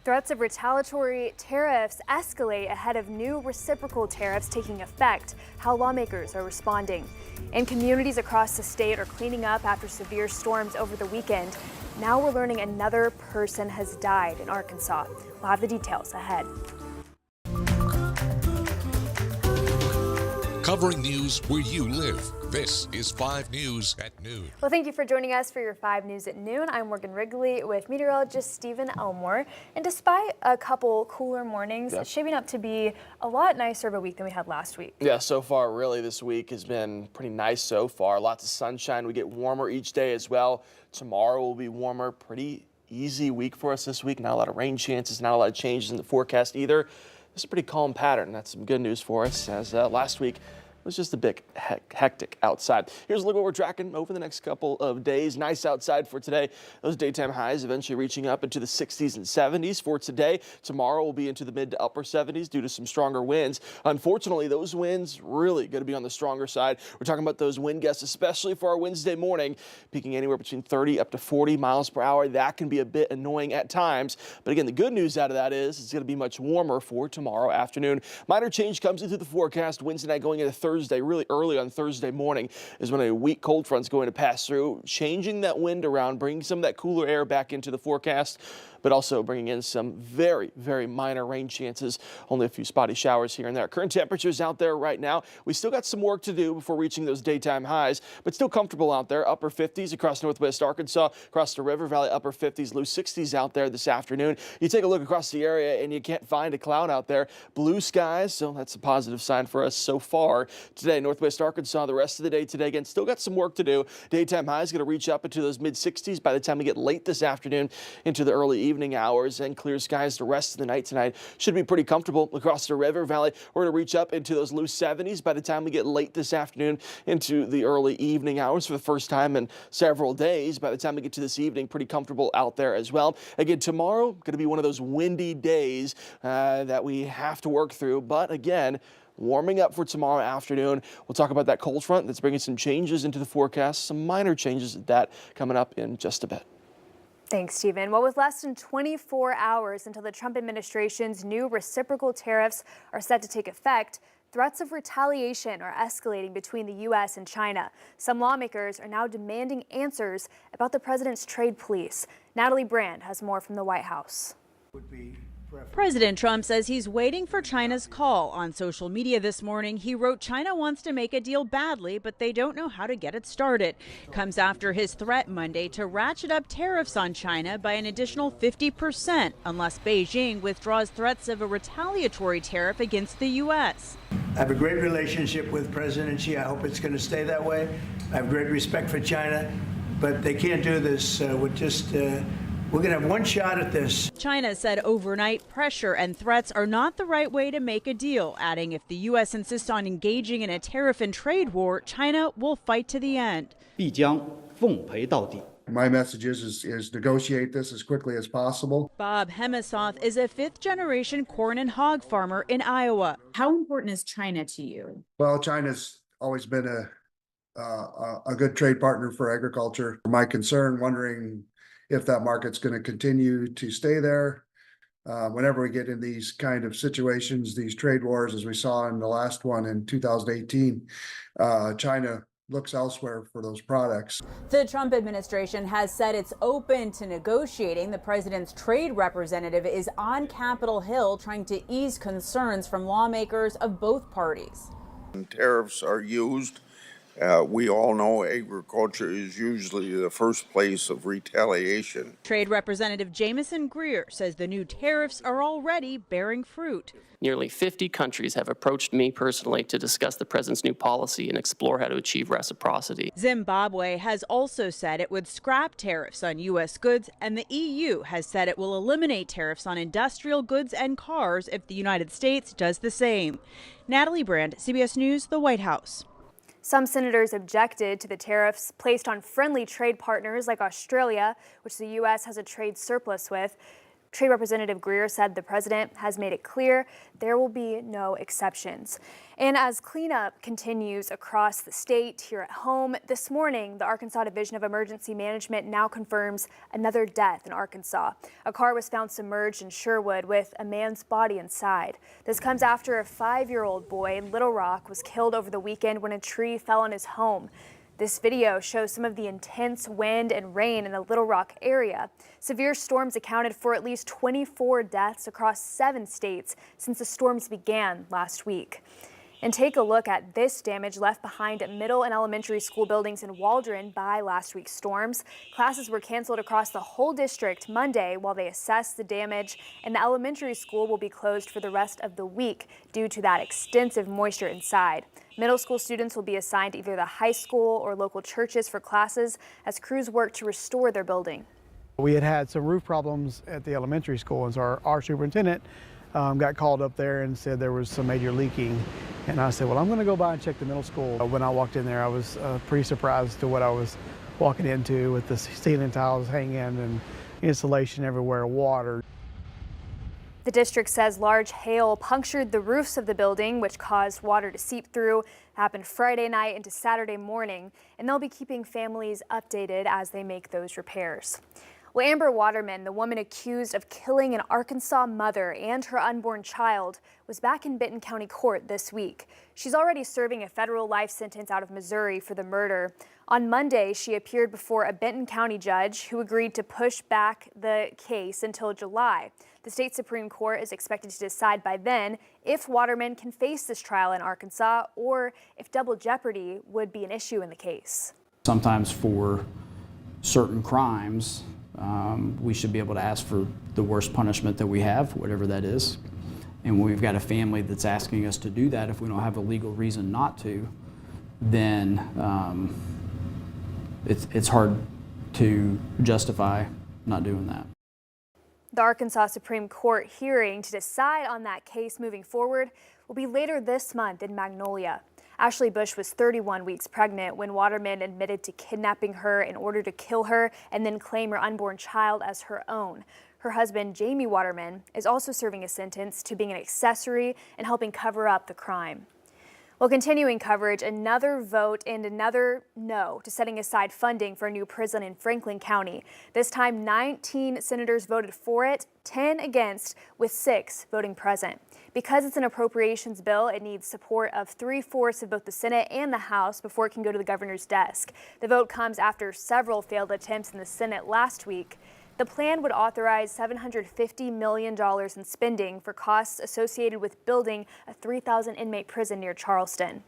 Threats of retaliatory tariffs escalate ahead of new reciprocal tariffs taking effect. How lawmakers are responding. And communities across the state are cleaning up after severe storms over the weekend. Now we're learning another person has died in Arkansas. We'll have the details ahead. Covering news where you live. This is 5 News at Noon. Well, thank you for joining us for your 5 News at Noon. I'm Morgan Wrigley with meteorologist Stephen Elmore. And despite a couple cooler mornings, it's shaping up to be a lot nicer of a week than we had last week. Yeah, so far, really, this week has been pretty nice so far. Lots of sunshine. We get warmer each day as well. Tomorrow will be warmer. Pretty easy week for us this week. Not a lot of rain chances, not a lot of changes in the forecast either. It's a pretty calm pattern. That's some good news for us, as last week was just a bit hectic outside. Here's a look at what we're tracking over the next couple of days. Nice outside for today. Those daytime highs eventually reaching up into the 60s and 70s for today. Tomorrow will be into the mid to upper 70s due to some stronger winds. Unfortunately, those winds really going to be on the stronger side. We're talking about those wind gusts, especially for our Wednesday morning, peaking anywhere between 30 up to 40 miles per hour. That can be a bit annoying at times. But again, the good news out of that is it's going to be much warmer for tomorrow afternoon. Minor change comes into the forecast Wednesday night going into Thursday. Really early on Thursday morning is when a weak cold front's going to pass through, changing that wind around, bringing some of that cooler air back into the forecast, but also bringing in some very, very minor rain chances. Only a few spotty showers here and there. Current temperatures out there right now. We still got some work to do before reaching those daytime highs, but still comfortable out there. Upper 50s across northwest Arkansas, across the River Valley, upper 50s, low 60s out there this afternoon. You take a look across the area and you can't find a cloud out there. Blue skies, so that's a positive sign for us so far. Today, northwest Arkansas, the rest of the day today, again, still got some work to do. Daytime highs going to reach up into those mid 60s by the time we get late this afternoon into the early evening hours, and clear skies the rest of the night tonight. Should be pretty comfortable across the River Valley. We're going to reach up into those low 70s by the time we get late this afternoon into the early evening hours for the first time in several days. By the time we get to this evening, pretty comfortable out there as well. Again, tomorrow going to be one of those windy days that we have to work through, but again, warming up for tomorrow afternoon. We'll talk about that cold front that's bringing some changes into the forecast, some minor changes at that coming up in just a bit. Thanks, Stephen. Well, with less than 24 hours until the Trump administration's new reciprocal tariffs are set to take effect, threats of retaliation are escalating between the U.S. and China. Some lawmakers are now demanding answers about the president's trade police. Natalie Brand has more from the White House. President Trump says he's waiting for China's call. On social media this morning, he wrote China wants to make a deal badly, but they don't know how to get it started. Comes after his threat Monday to ratchet up tariffs on China by an additional 50% unless Beijing withdraws threats of a retaliatory tariff against the U.S. I have a great relationship with President Xi. I hope it's going to stay that way. I have great respect for China, but they can't do this with just... We're going to have one shot at this. China said overnight pressure and threats are not the right way to make a deal, adding if the U.S. insists on engaging in a tariff and trade war, China will fight to the end. My message is negotiate this as quickly as possible. Bob Hemisoth is a fifth-generation corn and hog farmer in Iowa. How important is China to you? Well, China's always been a good trade partner for agriculture. My concern, wondering if that market's going to continue to stay there. Whenever we get in these kind of situations, these trade wars, as we saw in the last one in 2018, China looks elsewhere for those products. The Trump administration has said it's open to negotiating. The president's trade representative is on Capitol Hill trying to ease concerns from lawmakers of both parties. Tariffs are used. We all know agriculture is usually the first place of retaliation. Trade Representative Jamison Greer says the new tariffs are already bearing fruit. Nearly 50 countries have approached me personally to discuss the president's new policy and explore how to achieve reciprocity. Zimbabwe has also said it would scrap tariffs on U.S. goods, and the EU has said it will eliminate tariffs on industrial goods and cars if the United States does the same. Natalie Brand, CBS News, the White House. Some senators objected to the tariffs placed on friendly trade partners like Australia, which the U.S. has a trade surplus with. Trade Representative Greer said the president has made it clear there will be no exceptions. And as cleanup continues across the state here at home, this morning, the Arkansas Division of Emergency Management now confirms another death in Arkansas. A car was found submerged in Sherwood with a man's body inside. This comes after a 5-year-old boy in Little Rock was killed over the weekend when a tree fell on his home. This video shows some of the intense wind and rain in the Little Rock area. Severe storms accounted for at least 24 deaths across 7 states since the storms began last week. And take a look at this damage left behind at middle and elementary school buildings in Waldron by last week's storms. Classes were canceled across the whole district Monday while they assess the damage, and the elementary school will be closed for the rest of the week due to that extensive moisture inside. Middle school students will be assigned to either the high school or local churches for classes as crews work to restore their building. We had some roof problems at the elementary school, and so our superintendent got called up there and said there was some major leaking. And I said, well, I'm going to go by and check the middle school. When I walked in there, I was pretty surprised to what I was walking into, with the ceiling tiles hanging and insulation everywhere, water. The district says large hail punctured the roofs of the building, which caused water to seep through. It happened Friday night into Saturday morning, and they'll be keeping families updated as they make those repairs. Well, Amber Waterman, the woman accused of killing an Arkansas mother and her unborn child, was back in Benton County Court this week. She's already serving a federal life sentence out of Missouri for the murder. On Monday, she appeared before a Benton County judge who agreed to push back the case until July. The state Supreme Court is expected to decide by then if Waterman can face this trial in Arkansas or if double jeopardy would be an issue in the case. Sometimes for certain crimes, we should be able to ask for the worst punishment that we have, whatever that is. And when we've got a family that's asking us to do that, if we don't have a legal reason not to, then it's hard to justify not doing that. The Arkansas Supreme Court hearing to decide on that case moving forward will be later this month in Magnolia. Ashley Bush was 31 weeks pregnant when Waterman admitted to kidnapping her in order to kill her and then claim her unborn child as her own. Her husband, Jamie Waterman, is also serving a sentence to being an accessory and helping cover up the crime. Well, continuing coverage, another vote and another no to setting aside funding for a new prison in Franklin County. This time, 19 senators voted for it, 10 against, with 6 voting present. Because it's an appropriations bill, it needs support of 3/4 of both the Senate and the House before it can go to the governor's desk. The vote comes after several failed attempts in the Senate last week. The plan would authorize $750 million in spending for costs associated with building a 3,000-inmate prison near Charleston.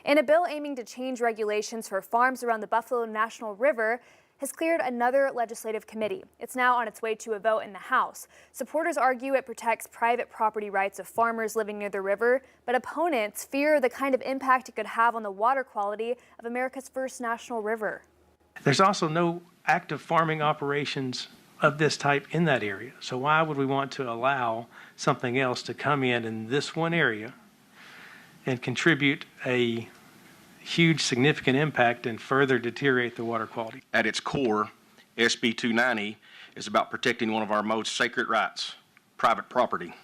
And a bill aiming to change regulations for farms around the Buffalo National River has cleared another legislative committee. It's now on its way to a vote in the House. Supporters argue it protects private property rights of farmers living near the river, but opponents fear the kind of impact it could have on the water quality of America's first national river. There's also no active farming operations of this type in that area. So why would we want to allow something else to come in this one area and contribute a huge significant impact and further deteriorate the water quality? At its core, SB 290 is about protecting one of our most sacred rights, private property.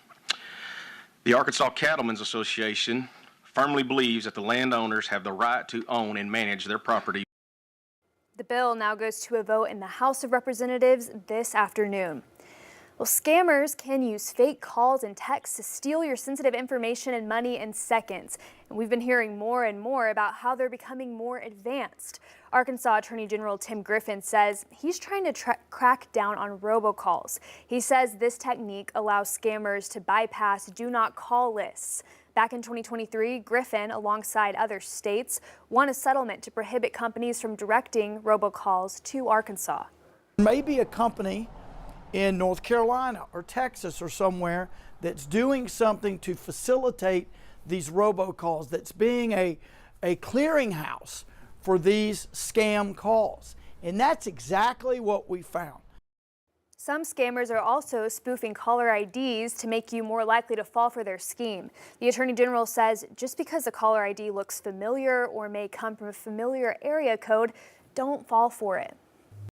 The Arkansas Cattlemen's Association firmly believes that the landowners have the right to own and manage their property. The bill now goes to a vote in the House of Representatives this afternoon. Well, scammers can use fake calls and texts to steal your sensitive information and money in seconds. And we've been hearing more and more about how they're becoming more advanced. Arkansas Attorney General Tim Griffin says he's trying to crack down on robocalls. He says this technique allows scammers to bypass do not call lists. Back in 2023, Griffin, alongside other states, won a settlement to prohibit companies from directing robocalls to Arkansas. Maybe a company in North Carolina or Texas or somewhere that's doing something to facilitate these robocalls, that's being a clearinghouse for these scam calls. And that's exactly what we found. Some scammers are also spoofing caller IDs to make you more likely to fall for their scheme. The Attorney General says just because a caller ID looks familiar or may come from a familiar area code, don't fall for it.